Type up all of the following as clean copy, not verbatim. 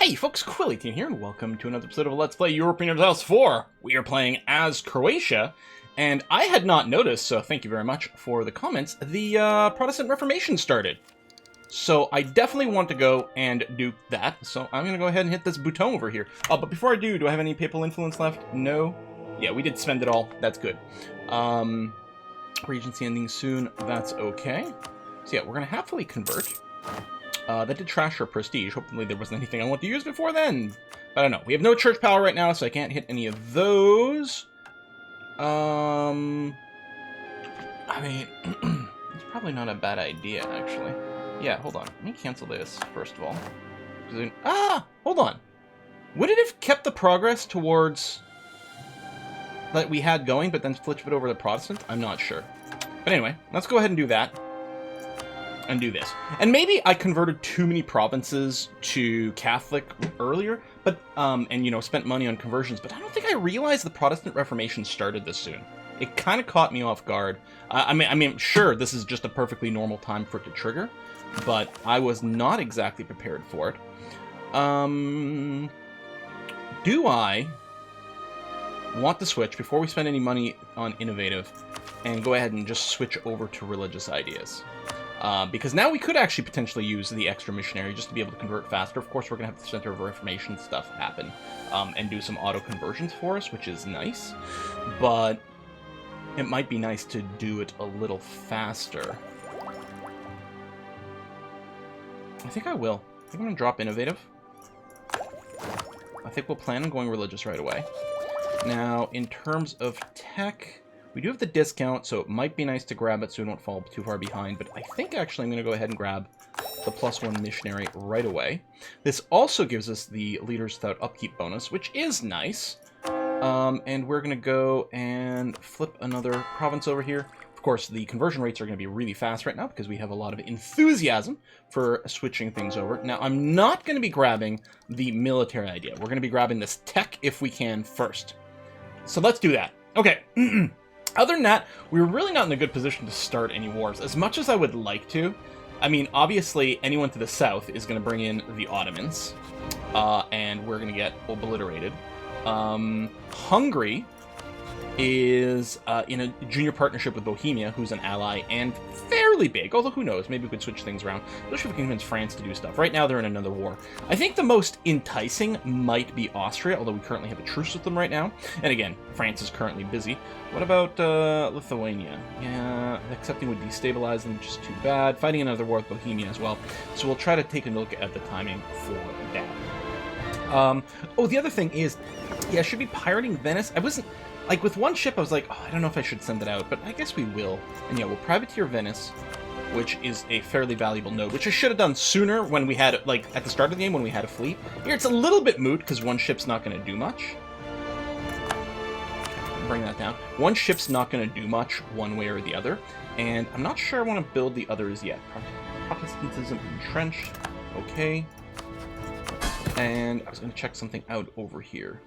Hey folks, Quilly18 here, and welcome to another episode of Let's Play Europa Universalis 4. We are playing as Croatia, and I had not noticed, so thank you very much for the comments, the Protestant Reformation started. So I definitely want to go and do that, so I'm going to go ahead and hit this bouton over here. But before I do I have any papal influence left? No? Yeah, we did spend it all. That's good. Regency ending soon. That's okay. So yeah, we're going to happily convert. That did trash our prestige. Hopefully there wasn't anything I want to use before then. But I don't know. We have no church power right now, so I can't hit any of those. I mean, it's probably not a bad idea, actually. Yeah, hold on. Let me cancel this, first of all. Hold on. Would it have kept the progress towards that we had going, but then switch it over to Protestant? I'm not sure. But anyway, let's go ahead and do that. And do this. And maybe I converted too many provinces to Catholic earlier, but and you know, spent money on conversions, but I don't think I realized the Protestant Reformation started this soon. It kind of caught me off guard. I mean, sure, this is just a perfectly normal time for it to trigger, but I was not exactly prepared for it. Do I want to switch before we spend any money on innovative and go ahead and just switch over to religious ideas? Because now we could actually potentially use the extra missionary just to be able to convert faster. Of course, we're going to have the Center of Reformation stuff happen and do some auto-conversions for us, which is nice. But it might be nice to do it a little faster. I think I will. I think I'm going to drop innovative. I think we'll plan on going religious right away. Now, in terms of tech, we do have the discount, so it might be nice to grab it so we don't fall too far behind, but I think actually I'm going to go ahead and grab the +1 missionary right away. This also gives us the Leaders Without Upkeep bonus, which is nice. And we're going to go and flip another province over here. Of course, the conversion rates are going to be really fast right now because we have a lot of enthusiasm for switching things over. Now, I'm not going to be grabbing the military idea. We're going to be grabbing this tech if we can first. So let's do that. Okay. Other than that, we're really not in a good position to start any wars. As much as I would like to, I mean, obviously, anyone to the south is going to bring in the Ottomans, and we're going to get obliterated. Hungary is in a junior partnership with Bohemia, who's an ally, and fairly big, although who knows, maybe we could switch things around, especially if we can convince France to do stuff. Right now, they're in another war. I think the most enticing might be Austria, although we currently have a truce with them right now. And again, France is currently busy. What about Lithuania? Yeah, accepting would destabilize them, which is too bad. Fighting another war with Bohemia as well. So we'll try to take a look at the timing for that. Oh, the other thing is, yeah, I should be pirating Venice. I wasn't... Like, with one ship, I was like, oh, I don't know if I should send it out, but I guess we will. And yeah, we'll privateer Venice, which is a fairly valuable node, which I should have done sooner when we had, like, at the start of the game when we had a fleet. Here, it's a little bit moot, because one ship's not going to do much. Bring that down. One ship's not going to do much one way or the other, and I'm not sure I want to build the others yet. Protestantism entrenched. Okay. And I was going to check something out over here.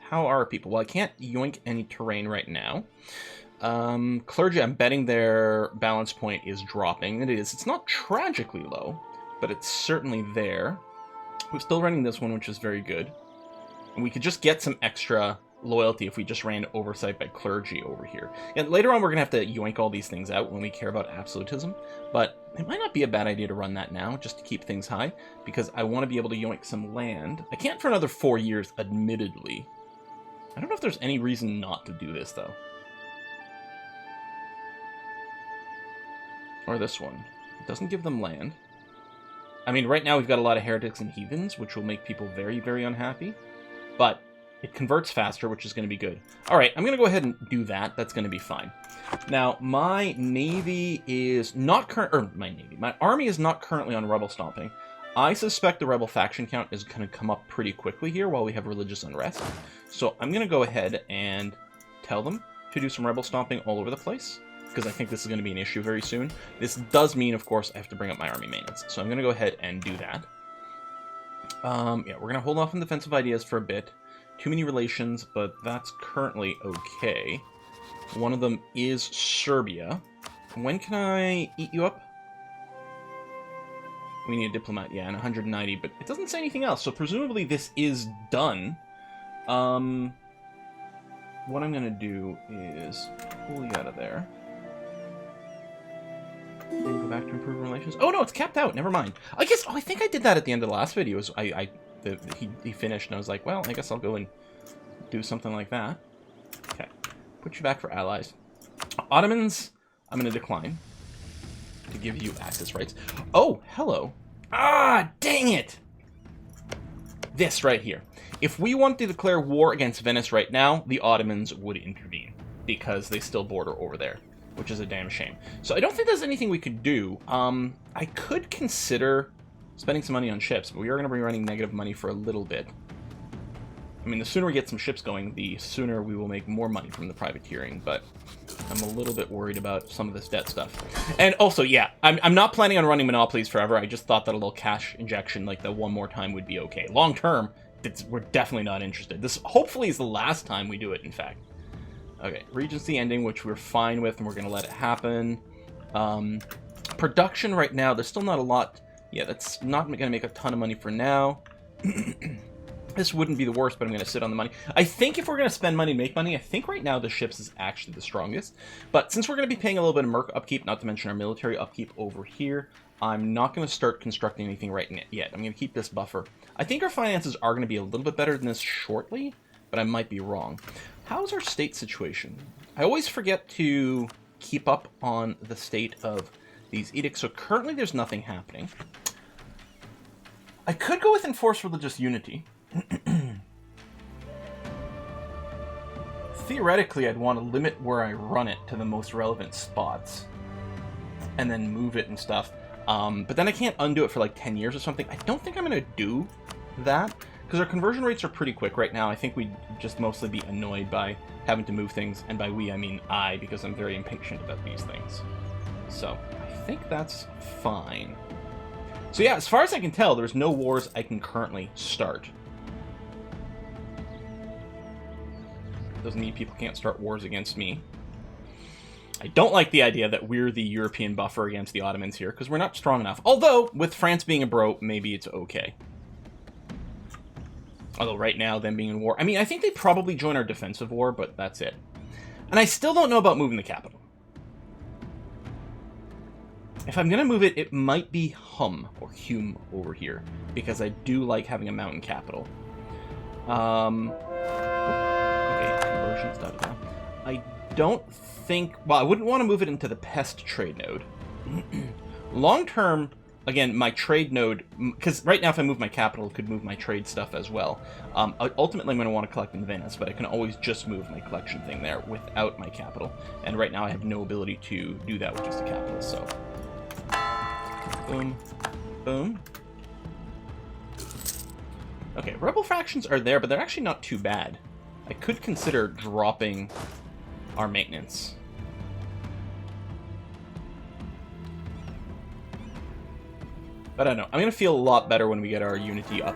How are people? Well, I can't yoink any terrain right now. Clergy, I'm betting their balance point is dropping. It is. It's not tragically low, but it's certainly there. We're still running this one, which is very good. And we could just get some extra loyalty if we just ran oversight by clergy over here. And later on, we're going to have to yoink all these things out when we care about absolutism. But it might not be a bad idea to run that now, just to keep things high, because I want to be able to yoink some land. I can't for another 4 years, admittedly. I don't know if there's any reason not to do this, though. Or this one. It doesn't give them land. I mean, right now we've got a lot of heretics and heathens, which will make people very, very unhappy. But it converts faster, which is going to be good. Alright, I'm going to go ahead and do that. That's going to be fine. Now, my navy is not my army is not currently on rebel stomping. I suspect the rebel faction count is going to come up pretty quickly here while we have religious unrest. So I'm going to go ahead and tell them to do some rebel stomping all over the place, because I think this is going to be an issue very soon. This does mean, of course, I have to bring up my army maintenance. So I'm going to go ahead and do that. Yeah, we're going to hold off on defensive ideas for a bit. Too many relations, but that's currently okay. One of them is Serbia. When can I eat you up? We need a diplomat, yeah, and 190, but it doesn't say anything else, so presumably this is done. What I'm going to do is pull you out of there. And go back to improving relations. Oh, no, it's capped out. Never mind. I guess, I think I did that at the end of the last video. He finished, and I was like, well, I guess I'll go and do something like that. Okay. Put you back for allies. Ottomans, I'm going to decline to give you access rights. Oh, hello. Ah, dang it. This right here. If we wanted to declare war against Venice right now, the Ottomans would intervene because they still border over there, which is a damn shame. So I don't think there's anything we could do. I could consider spending some money on ships, but we are going to be running negative money for a little bit. I mean, the sooner we get some ships going, the sooner we will make more money from the privateering, but I'm a little bit worried about some of this debt stuff. And also, yeah, I'm not planning on running monopolies forever. I just thought that a little cash injection like that one more time would be okay. Long term, we're definitely not interested. This hopefully is the last time we do it, in fact. Okay, Regency ending, which we're fine with, and we're going to let it happen. Production right now, there's still not a lot. Yeah, that's not going to make a ton of money for now. This wouldn't be the worst, but I'm going to sit on the money. I think if we're going to spend money to make money, I think right now the ships is actually the strongest. But since we're going to be paying a little bit of merc upkeep, not to mention our military upkeep over here, I'm not going to start constructing anything right yet. I'm going to keep this buffer. I think our finances are going to be a little bit better than this shortly, but I might be wrong. How's our state situation? I always forget to keep up on the state of these edicts. So currently there's nothing happening. I could go with enforced religious unity. Theoretically, I'd want to limit where I run it to the most relevant spots and then move it and stuff. But then I can't undo it for like 10 years or something. I don't think I'm going to do that because our conversion rates are pretty quick right now. I think we'd just mostly be annoyed by having to move things. And by we, I mean I, because I'm very impatient about these things. So I think that's fine. So yeah, as far as I can tell, there's no wars I can currently start. Doesn't mean people can't start wars against me. I don't like the idea that we're the European buffer against the Ottomans here, because we're not strong enough. Although, with France being a bro, maybe it's okay. Although right now, them being in war... I mean, I think they probably join our defensive war, but that's it. And I still don't know about moving the capital. If I'm going to move it, it might be Hum, or Hume over here, because I do like having a mountain capital. I don't think... Well, I wouldn't want to move it into the pest trade node. Long term, again, my trade node... Because right now, if I move my capital, it could move my trade stuff as well. Ultimately, I'm going to want to collect in Venice, but I can always just move my collection thing there without my capital. And right now, I have no ability to do that with just a capital, so... Boom. Boom. Okay, rebel factions are there, but they're actually not too bad. I could consider dropping our maintenance. But I don't know. I'm going to feel a lot better when we get our unity up.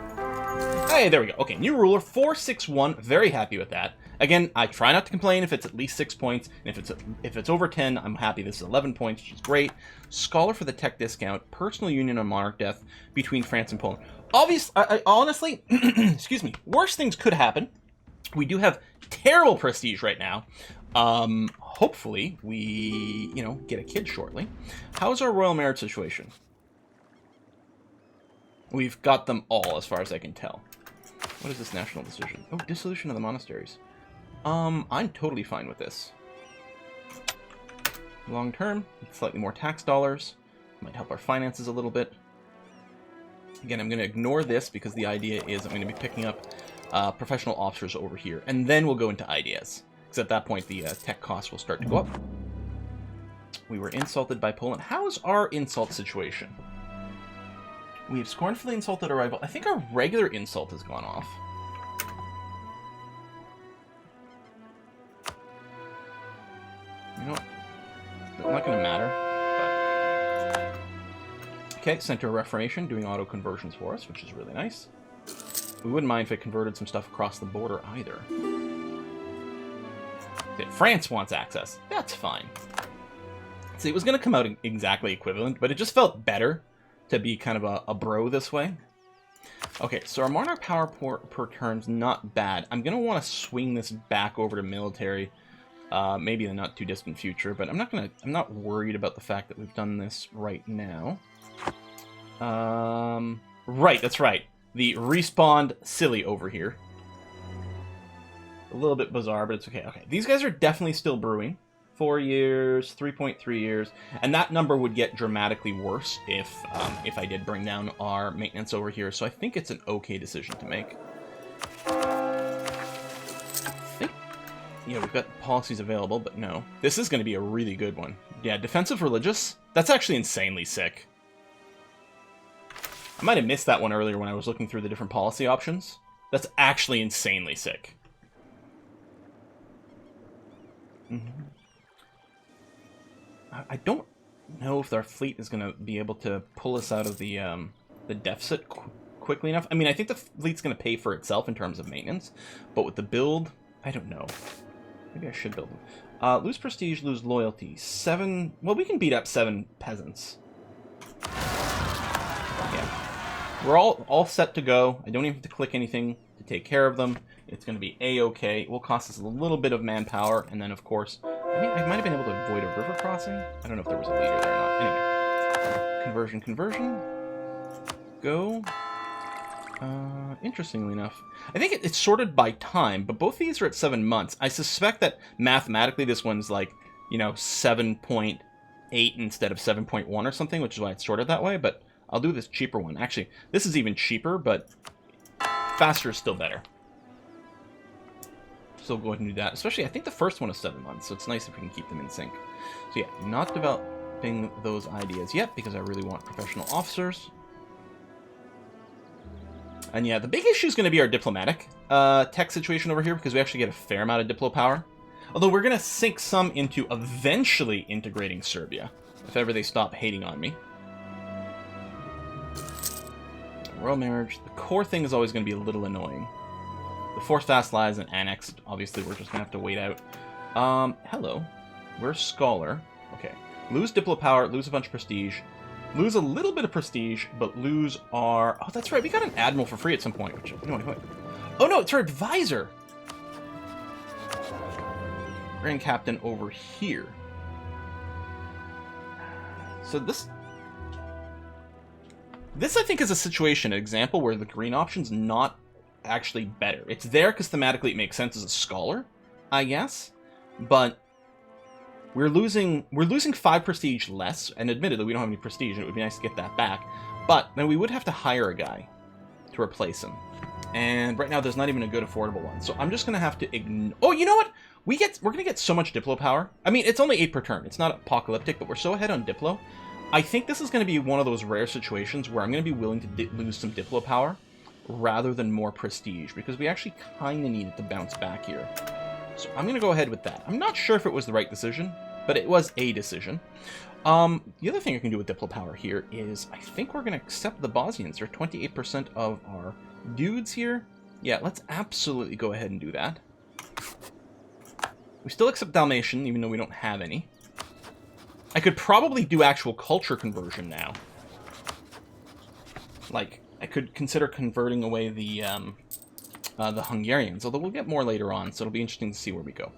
Hey, there we go. Okay, new ruler, 461. Very happy with that. Again, I try not to complain if it's at least 6 points. And if it's over 10, I'm happy. This is 11 points, which is great. Scholar for the tech discount. Personal union on monarch death between France and Poland. Honestly, excuse me, worse things could happen. We do have terrible prestige right now. Hopefully, we, get a kid shortly. How's our royal merit situation? We've got them all, as far as I can tell. What is this national decision? Oh, dissolution of the monasteries. I'm totally fine with this. Long term, slightly more tax dollars. Might help our finances a little bit. Again, I'm going to ignore this because the idea is I'm going to be picking up professional officers over here. And then we'll go into ideas. Because at that point, the tech costs will start to go up. We were insulted by Poland. How is our insult situation? We have scornfully insulted our rival. I think our regular insult has gone off. You know what? It's not going to matter. But... Okay, Center of Reformation doing auto conversions for us, which is really nice. We wouldn't mind if it converted some stuff across the border either. Okay, France wants access. That's fine. See, it was going to come out exactly equivalent, but it just felt better to be kind of a bro this way. Okay, so our Monarch power per turn's not bad. I'm going to want to swing this back over to military, maybe in the not too distant future, but I'm not worried about the fact that we've done this right now. Right, that's right. The respawned silly over here. A little bit bizarre, but it's okay. Okay, these guys are definitely still brewing. 4 years, 3.3 years, and that number would get dramatically worse if I did bring down our maintenance over here. So I think it's an okay decision to make. Yeah, we've got policies available, but no. This is going to be a really good one. Yeah, defensive religious. That's actually insanely sick. I might have missed that one earlier when I was looking through the different policy options. That's actually insanely sick. I don't know if our fleet is going to be able to pull us out of the deficit quickly enough. I mean, I think the fleet's going to pay for itself in terms of maintenance, but with the build, I don't know. Maybe I should build them. Lose prestige, lose loyalty. 7... Well, we can beat up 7 peasants. Yeah. We're all set to go. I don't even have to click anything to take care of them. It's going to be A-okay. It will cost us a little bit of manpower, and then, of course... I might have been able to avoid a river crossing. I don't know if there was a leader there or not. Anyway. Conversion. Go. Interestingly enough. I think it's sorted by time, but both these are at 7 months. I suspect that mathematically this one's like, 7.8 instead of 7.1 or something, which is why it's sorted that way, but I'll do this cheaper one. Actually, this is even cheaper, but faster is still better. Still go ahead and do that. Especially, I think the first one is 7 months, so it's nice if we can keep them in sync. So yeah, not developing those ideas yet, because I really want professional officers. And yeah, the big issue is going to be our diplomatic tech situation over here, because we actually get a fair amount of diplo power. Although we're going to sink some into eventually integrating Serbia, if ever they stop hating on me. Royal marriage. The core thing is always going to be a little annoying. The forced vassalized and annexed, obviously, we're just going to have to wait out. Hello. We're a scholar. Okay. Lose diplo power, lose a bunch of prestige. Lose a little bit of prestige, but lose our... Oh, that's right, we got an admiral for free at some point. Which... No, wait. Oh, no, it's our advisor! Grand Captain over here. So this, I think, is a situation, an example where the green option's not actually better. It's there because thematically it makes sense as a scholar, I guess, but we're losing 5 prestige less, and admittedly we don't have any prestige, and it would be nice to get that back, but then we would have to hire a guy to replace him, and right now there's not even a good affordable one, so I'm just gonna have to ignore... Oh, you know what? We're gonna get so much diplo power. I mean, it's only 8 per turn, it's not apocalyptic, but we're so ahead on diplo. I think this is gonna be one of those rare situations where I'm gonna be willing to lose some diplo power rather than more prestige, because we actually kind of need it to bounce back here. So I'm going to go ahead with that. I'm not sure if it was the right decision, but it was a decision. The other thing I can do with diplo power here is I think we're going to accept the Bosnians. They're 28% of our dudes here. Yeah, let's absolutely go ahead and do that. We still accept Dalmatian, even though we don't have any. I could probably do actual culture conversion now. Like, I could consider converting away the Hungarians, although we'll get more later on, so it'll be interesting to see where we go.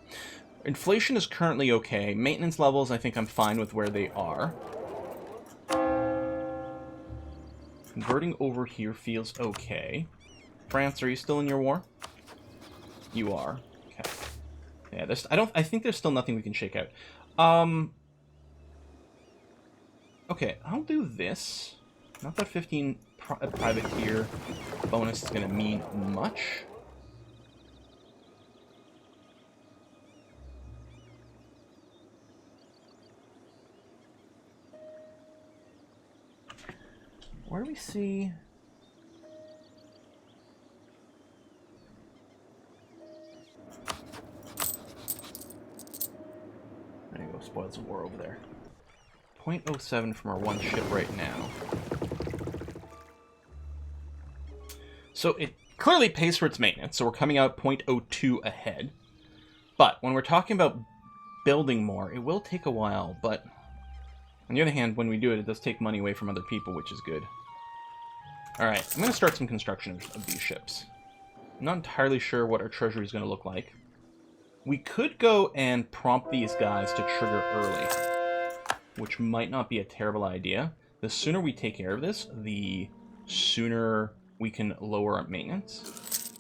Inflation is currently okay. Maintenance levels, I think I'm fine with where they are. Converting over here feels okay. France, are you still in your war? You are. Okay. Yeah, I think there's still nothing we can shake out. Okay, I'll do this. Not that 15 privateer bonus is going to mean much. Where do we see... There you go, spoils of war over there. 0.07 from our one ship right now. So it clearly pays for its maintenance, so we're coming out 0.02 ahead. But when we're talking about building more, it will take a while, but On the other hand, when we do it, it does take money away from other people, which is good. Alright, I'm going to start some construction of these ships. I'm not entirely sure what our treasury is going to look like. We could go and prompt these guys to trigger early, which might not be a terrible idea. The sooner we take care of this, the sooner we can lower our maintenance.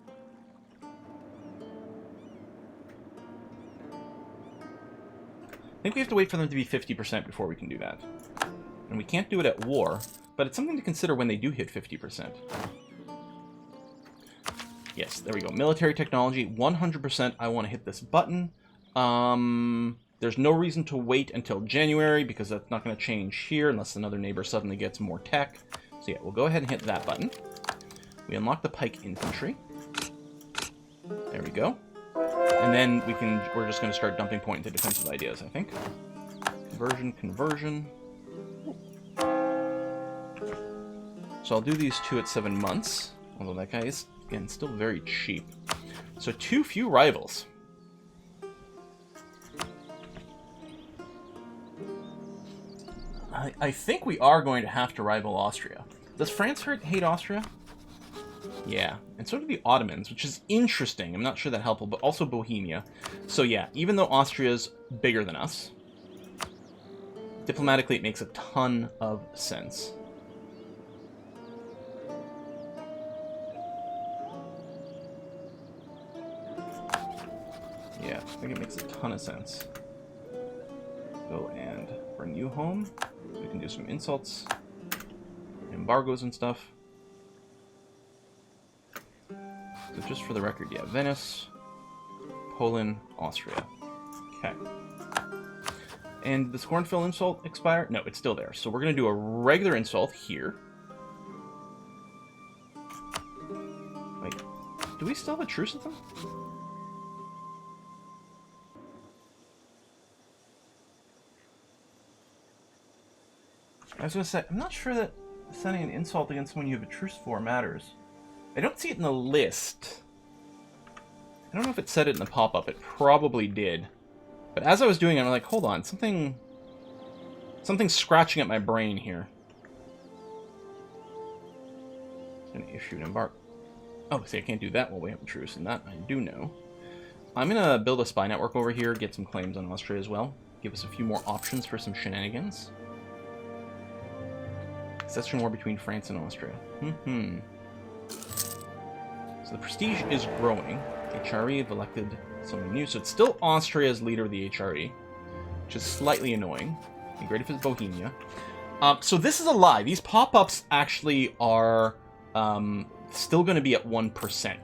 I think we have to wait for them to be 50% before we can do that. And we can't do it at war, but it's something to consider when they do hit 50%. Yes, there we go. Military technology, 100%. I want to hit this button. There's no reason to wait until January, because that's not going to change here unless another neighbor suddenly gets more tech. So yeah, we'll go ahead and hit that button. We unlock the pike infantry. There we go. And then we're just going to start dumping point into defensive ideas, I think. Conversion. So I'll do these 2 at 7 months. Although that guy is, again, still very cheap. So too few rivals. I think we are going to have to rival Austria. Does France hate Austria? Yeah, and so do the Ottomans, which is interesting. I'm not sure that helpful, but also Bohemia. So yeah, even though Austria's bigger than us, diplomatically it makes a ton of sense. Yeah, I think it makes a ton of sense. Go and bring you home. We can do some insults, embargoes and stuff. So just for the record, yeah, Venice, Poland, Austria. Okay. And the Scornful insult expire? No, it's still there. So we're going to do a regular insult here. Wait, do we still have a truce with them? I was going to say, I'm not sure that sending an insult against someone you have a truce for matters. I don't see it in the list. I don't know if it said it in the pop-up. It probably did. But as I was doing it, I'm like, hold on, something's scratching at my brain here. I'm going to issue an embargo. Oh, see, I can't do that while we have a truce, and that I do know. I'm going to build a spy network over here, get some claims on Austria as well. Give us a few more options for some shenanigans. Succession war between France and Austria. So the prestige is growing. HRE have elected someone new. So it's still Austria as leader of the HRE, which is slightly annoying. It'd be great if it's Bohemia. So this is a lie. These pop-ups actually are still going to be at 1%.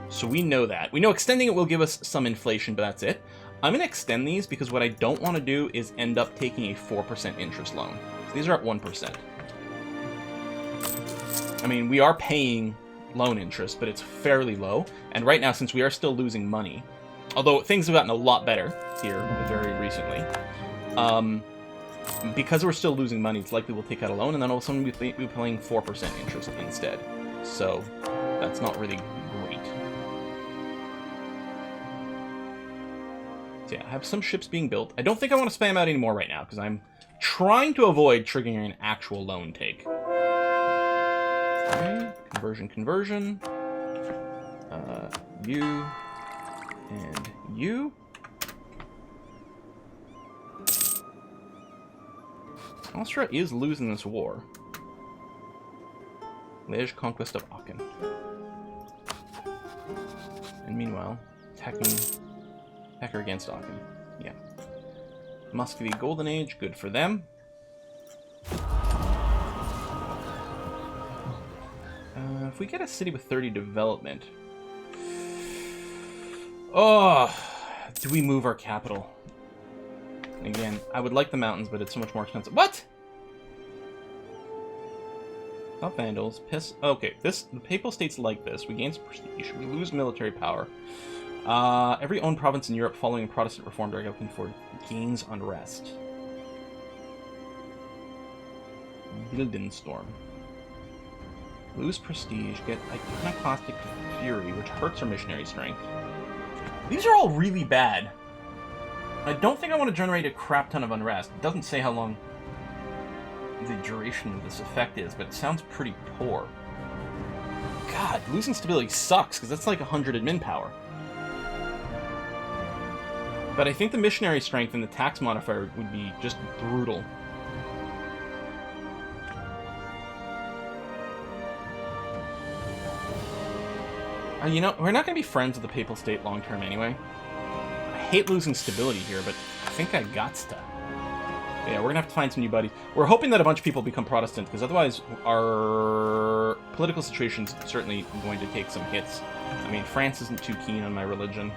So we know that. We know extending it will give us some inflation, but that's it. I'm going to extend these because what I don't want to do is end up taking a 4% interest loan. So these are at 1%. I mean, we are paying loan interest, but it's fairly low. And right now, since we are still losing money, although things have gotten a lot better here very recently, because we're still losing money, it's likely we'll take out a loan, and then all of a sudden we'll be paying 4% interest instead. So that's not really great. So yeah, I have some ships being built. I don't think I want to spam out anymore right now, because I'm trying to avoid triggering an actual loan take. Okay, conversion. You and you. Austria is losing this war. Liège conquest of Aachen. And meanwhile, Hecker against Aachen. Yeah. Muscovy Golden Age, good for them. If we get a city with 30 development... Oh! Do we move our capital? Again, I would like the mountains, but it's so much more expensive. What?! Not Vandals. Piss... Okay, the Papal States like this. We gain some prestige. We lose military power. Every owned province in Europe following Protestant reform during looking for gains unrest. Bildenstorm. Lose prestige, get iconoclastic fury, which hurts our missionary strength. These are all really bad. I don't think I want to generate a crap ton of unrest. It doesn't say how long the duration of this effect is, but it sounds pretty poor. God, losing stability sucks, because that's like 100 admin power. But I think the missionary strength and the tax modifier would be just brutal. You know, we're not going to be friends with the Papal State long term anyway. I hate losing stability here, but I think I gots to. Yeah, we're going to have to find some new buddies. We're hoping that a bunch of people become Protestant, because otherwise our political situation's certainly going to take some hits. I mean, France isn't too keen on my religion.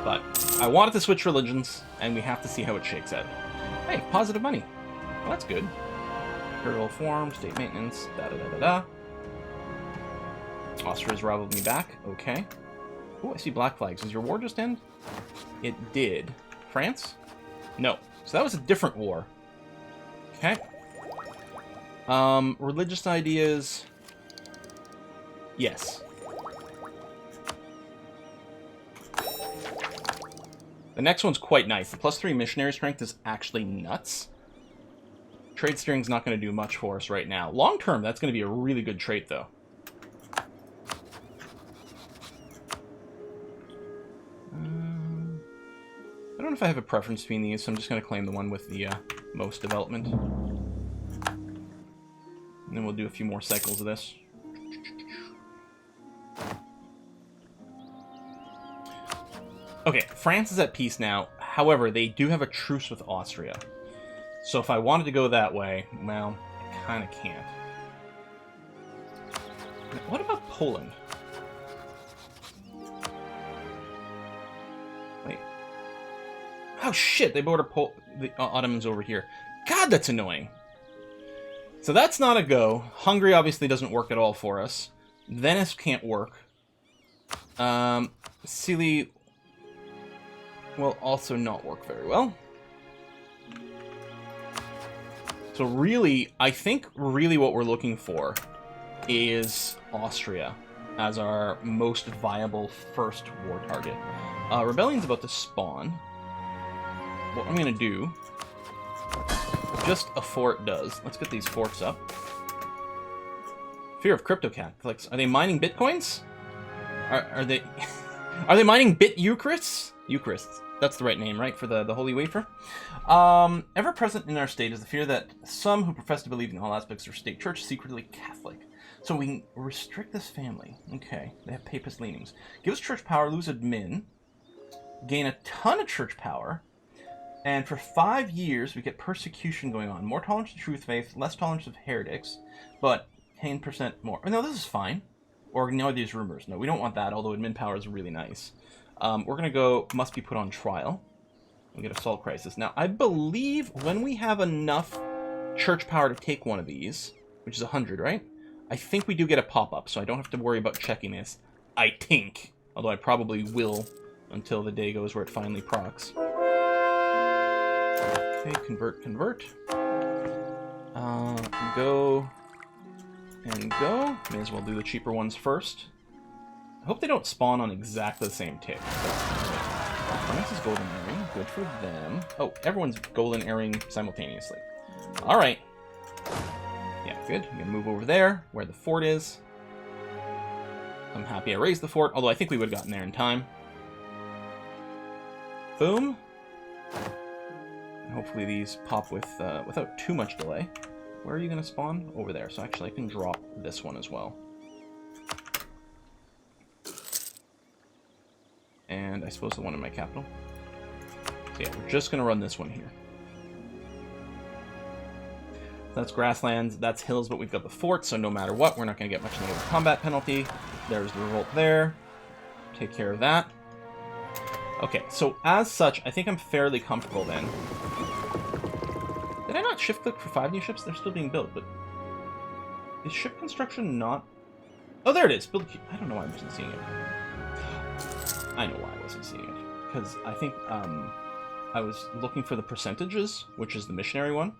But I wanted to switch religions, and we have to see how it shakes out. Hey, positive money. Well, that's good. Imperial form, state maintenance, da-da-da-da-da. Austria's rivaled me back. Okay. Oh, I see black flags. Does your war just end? It did. France? No. So that was a different war. Okay. Religious ideas. Yes. The next one's quite nice. The +3 missionary strength is actually nuts. Trade steering's not going to do much for us right now. Long term, that's going to be a really good trait, though. I don't know if I have a preference between these, so I'm just going to claim the one with the most development. And then we'll do a few more cycles of this. Okay, France is at peace now. However, they do have a truce with Austria. So if I wanted to go that way, well, I kind of can't. What about Poland? Wait. Oh shit, they border the Ottomans over here. God, that's annoying. So that's not a go. Hungary obviously doesn't work at all for us. Venice can't work. Sicily will also not work very well. So really, I think really what we're looking for is Austria as our most viable first war target. Rebellion's about to spawn. What I'm going to do, just a fort does. Let's get these forts up. Fear of crypto Catholics. Are they mining bitcoins? Are they are they mining bit Eucharists? Eucharists. That's the right name, right, for the Holy Wafer? Ever present in our state is the fear that some who profess to believe in all aspects of state church are secretly Catholic. So we can restrict this family. Okay, they have papist leanings. Give us church power, lose admin, gain a ton of church power, and for 5 years we get persecution going on. More tolerance to truth faith, less tolerance of heretics, but 10% more. Oh, no, this is fine. Or ignore these rumors. No, we don't want that, although admin power is really nice. We're going to go, must be put on trial. We'll get assault crisis. Now, I believe when we have enough church power to take one of these, which is 100, right? I think we do get a pop-up, so I don't have to worry about checking this. I think. Although I probably will until the day goes where it finally procs. Okay, convert. Go and go. May as well do the cheaper ones first. I hope they don't spawn on exactly the same tick. France is golden airing. Good for them. Oh, everyone's golden airing simultaneously. Alright. Yeah, good. I'm going to move over there, where the fort is. I'm happy I raised the fort, although I think we would have gotten there in time. Boom. And hopefully these pop with without too much delay. Where are you going to spawn? Over there. So actually I can drop this one as well. And I suppose the one in my capital. So yeah, we're just going to run this one here. That's grasslands, that's hills, but we've got the fort, so no matter what, we're not going to get much in the way of combat penalty. There's the revolt there. Take care of that. Okay, so as such, I think I'm fairly comfortable then. Did I not shift-click for 5 new ships? They're still being built, but... Is ship construction not... Oh, there it is! Build... I don't know why I wasn't seeing it. I know why I wasn't seeing it. Because I think I was looking for the percentages, which is the missionary one.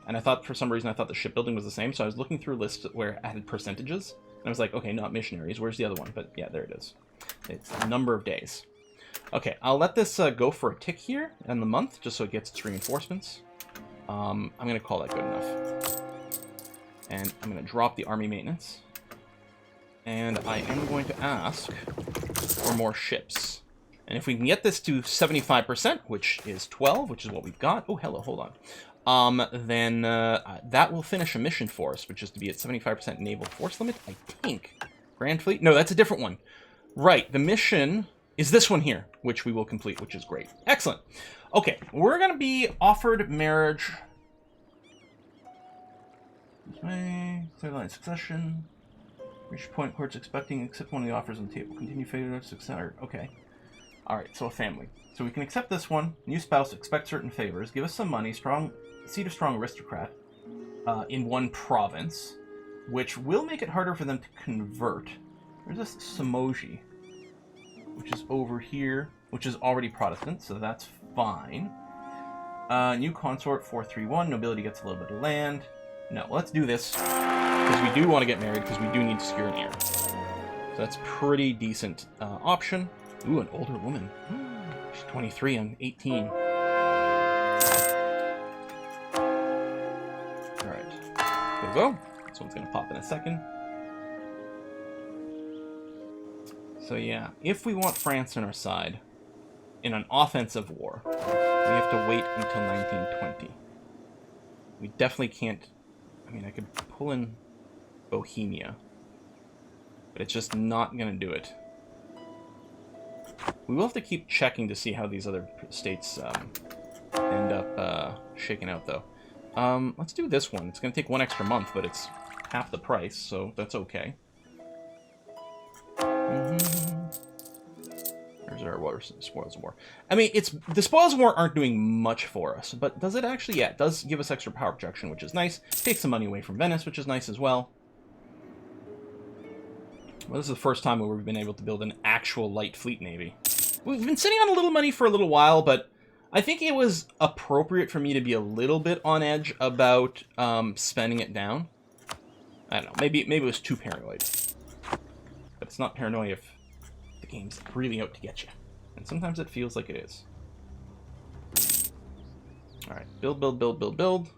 And I thought, for some reason, I thought the shipbuilding was the same. So I was looking through lists where it added percentages. And I was like, okay, not missionaries. Where's the other one? But yeah, there it is. It's a number of days. Okay, I'll let this go for a tick here in the month, just so it gets its reinforcements. I'm going to call that good enough. And I'm going to drop the army maintenance. And I am going to ask for more ships. And if we can get this to 75%, which is 12, which is what we've got. Oh, hello, hold on. Then that will finish a mission for us, which is to be at 75% naval force limit, I think. Grand Fleet? No, that's a different one. Right, the mission is this one here, which we will complete, which is great. Excellent. Okay, we're going to be offered marriage. This way, clear line succession. Reach point court's expecting, accept one of the offers on the table. Continue failure to success. Okay. Alright, so a family. So we can accept this one. New spouse, expect certain favors. Give us some money. Strong, seat of strong aristocrat in one province, which will make it harder for them to convert. There's this Samoji, which is over here, which is already Protestant, so that's fine. New consort, 431. Nobility gets a little bit of land. No, let's do this, because we do want to get married, because we do need to secure an heir. So that's pretty decent option. Ooh, an older woman. She's 23, I'm 18. Alright. Go. This one's going to pop in a second. So yeah, if we want France on our side, in an offensive war, we have to wait until 1920. We definitely can't... I mean, I could pull in Bohemia, but it's just not going to do it. We will have to keep checking to see how these other states end up shaking out, though. Let's do this one. It's going to take one extra month, but it's half the price, so that's okay. There's our water spoils of war. I mean, the spoils of war aren't doing much for us, but does it actually? Yeah, it does give us extra power projection, which is nice. Takes some money away from Venice, which is nice as well. Well, this is the first time where we've been able to build an actual light fleet navy. We've been sitting on a little money for a little while, but I think it was appropriate for me to be a little bit on edge about spending it down. I don't know. Maybe it was too paranoid. But it's not paranoia if the game's really out to get you. And sometimes it feels like it is. Alright. Build, build, build, build, build.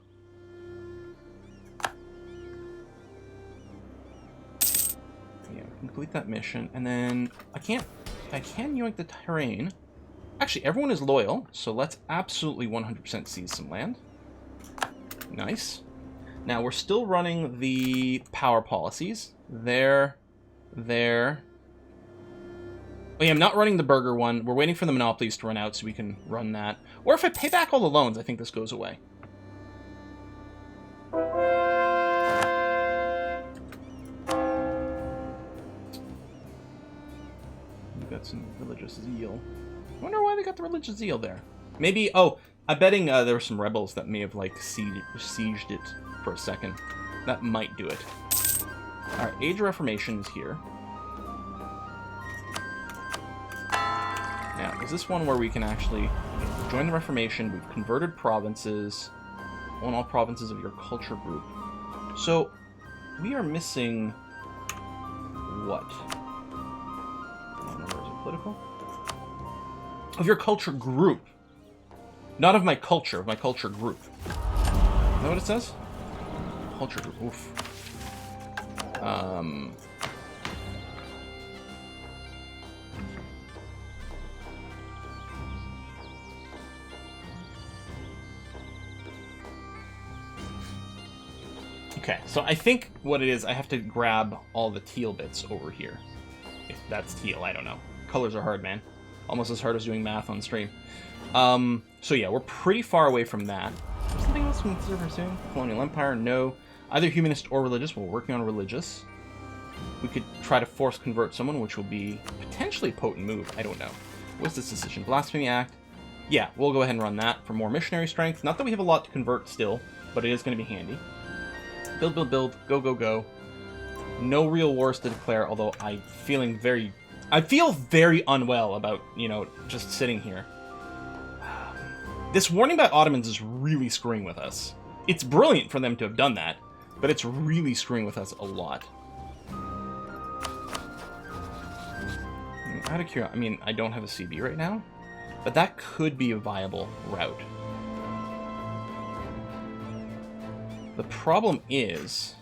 Yeah, complete that mission. And then I can yoink the terrain. Actually, everyone is loyal, so let's absolutely 100% seize some land. Nice. Now, we're still running the power policies. There. Oh, yeah, I'm not running the burger one. We're waiting for the monopolies to run out so we can run that. Or if I pay back all the loans, I think this goes away. We've got some religious zeal. I wonder why they got the religious zeal there. Maybe, oh, I'm betting there were some rebels that may have, like, sieged it for a second. That might do it. Alright, Age of Reformation is here. Now, is this one where we can actually join the Reformation? We've converted provinces. Own all provinces of your culture group. So, we are missing... what? I don't remember, is it political? Of your culture group. Not of my culture group. Is that what it says? Culture group, oof. Okay, so I think what it is, I have to grab all the teal bits over here. If that's teal, I don't know. Colors are hard, man. Almost as hard as doing math on stream. So yeah, we're pretty far away from that. Is something else we consider pursuing? Colonial Empire? No. Either humanist or religious. We're working on religious. We could try to force convert someone, which will be potentially a potent move. I don't know. What's this decision? Blasphemy Act? Yeah, we'll go ahead and run that for more missionary strength. Not that we have a lot to convert still, but it is going to be handy. Build, build, build. Go, go, go. No real wars to declare, although I feel very unwell about, you know, just sitting here. This warning by Ottomans is really screwing with us. It's brilliant for them to have done that, but it's really screwing with us a lot. Out of curiosity, I mean, I don't have a CB right now, but that could be a viable route. The problem is...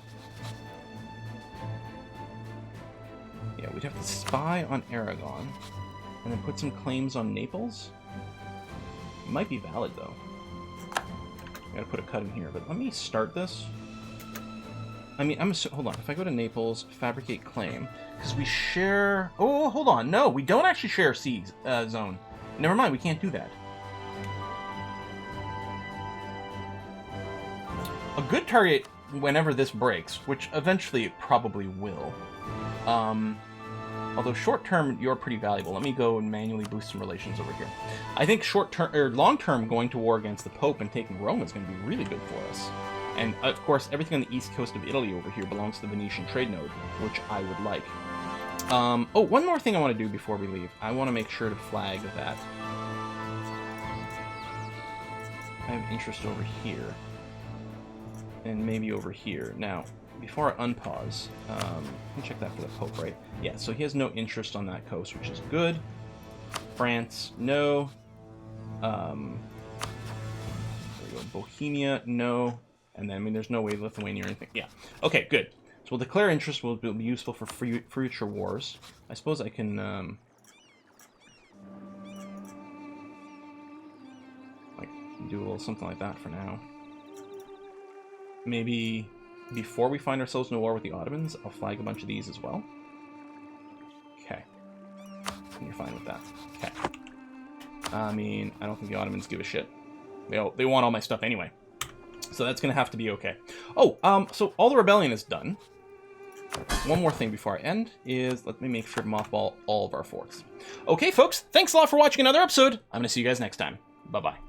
yeah, we'd have to spy on Aragon, and then put some claims on Naples. It might be valid, though. I gotta put a cut in here, but let me start this. I mean, hold on. If I go to Naples, fabricate claim, because we share... oh, hold on. No, we don't actually share a sea zone. Never mind, we can't do that. A good target whenever this breaks, which eventually it probably will. Although short-term, you're pretty valuable. Let me go and manually boost some relations over here. I think short-term or long-term, going to war against the Pope and taking Rome is going to be really good for us. And, of course, everything on the east coast of Italy over here belongs to the Venetian trade node, which I would like. Oh, one more thing I want to do before we leave. I want to make sure to flag that I have interest over here. And maybe over here. Now, before I unpause, let me check that for the Pope, right? Yeah, so he has no interest on that coast, which is good. France, no. There we go. Bohemia, no. And then, I mean, there's no way Lithuania or anything. Yeah. Okay, good. So we'll declare interest will be useful for future wars. I suppose I can, like, do a little something like that for now. Maybe before we find ourselves in a war with the Ottomans, I'll flag a bunch of these as well. Okay. You're fine with that. Okay. I mean, I don't think the Ottomans give a shit. They want all my stuff anyway. So that's going to have to be okay. Oh, so all the rebellion is done. One more thing before I end is, let me make sure to mothball all of our forts. Okay, folks, thanks a lot for watching another episode. I'm going to see you guys next time. Bye-bye.